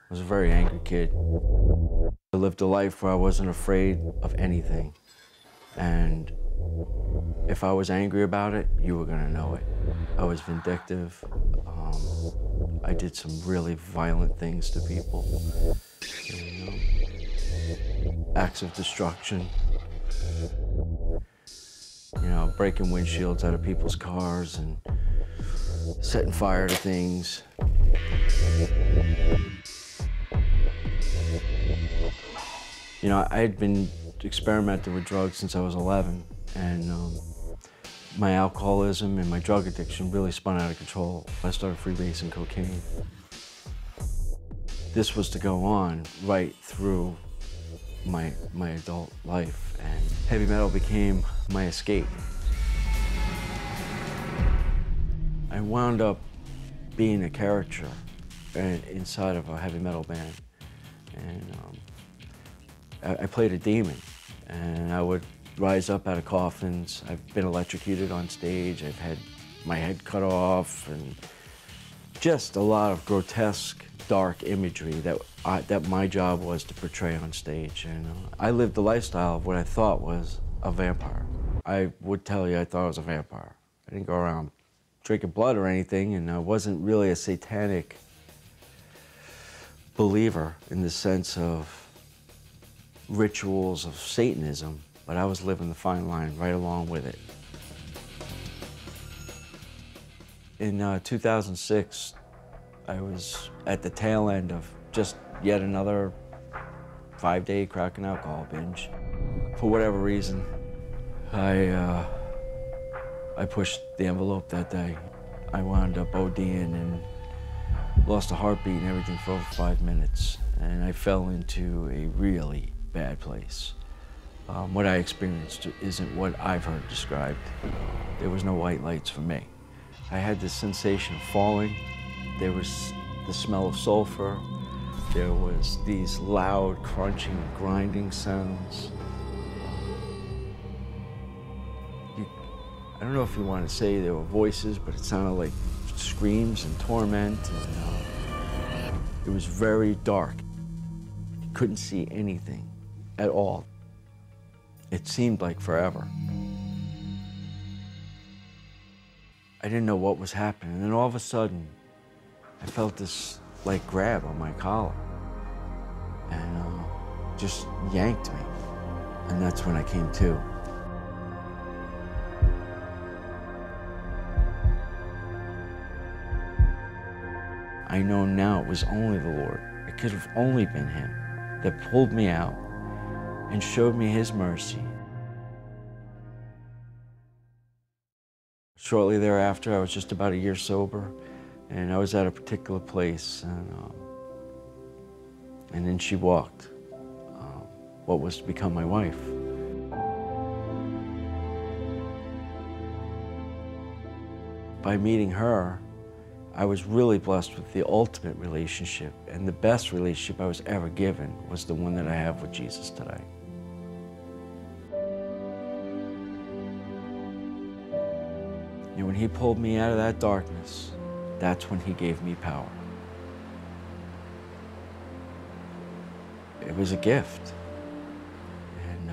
I was a very angry kid. I lived a life where I wasn't afraid of anything. And if I was angry about it, you were gonna know it. I was vindictive. I did some really violent things to people. You know, acts of destruction. You know, breaking windshields out of people's cars and setting fire to things. You know, I had been experimenting with drugs since I was 11, and my alcoholism and my drug addiction really spun out of control. I started freebasing cocaine. This was to go on right through my adult life, and heavy metal became my escape. I wound up being a character inside of a heavy metal band, and I played a demon, and I would rise up out of coffins. I've been electrocuted on stage. I've had my head cut off, and just a lot of grotesque, dark imagery that my job was to portray on stage. And I lived the lifestyle of what I thought was a vampire. I would tell you I thought I was a vampire. I didn't go around drinking blood or anything, and I wasn't really a satanic believer in the sense of rituals of Satanism, but I was living the fine line right along with it. In 2006, I was at the tail end of just yet another 5-day crack and alcohol binge. For whatever reason, I pushed the envelope that day. I wound up ODing and lost a heartbeat and everything for over 5 minutes, and I fell into a really bad place. What I experienced isn't what I've heard described. There was no white lights for me. I had this sensation of falling. There was the smell of sulfur. There was these loud crunching, grinding sounds. I don't know if you want to say there were voices, but it sounded like screams and torment. And, it was very dark. You couldn't see anything at all. It seemed like forever. I didn't know what was happening, and then all of a sudden, I felt this like grab on my collar, and just yanked me, and that's when I came to. I know now it was only the Lord. It could have only been Him that pulled me out and showed me His mercy. Shortly thereafter, I was just about a year sober, and I was at a particular place, and then she walked, what was to become my wife. By meeting her, I was really blessed with the ultimate relationship, and the best relationship I was ever given was the one that I have with Jesus today. And when He pulled me out of that darkness, that's when He gave me power. It was a gift. And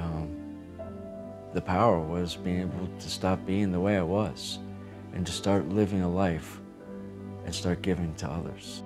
the power was being able to stop being the way I was and to start living a life and start giving to others.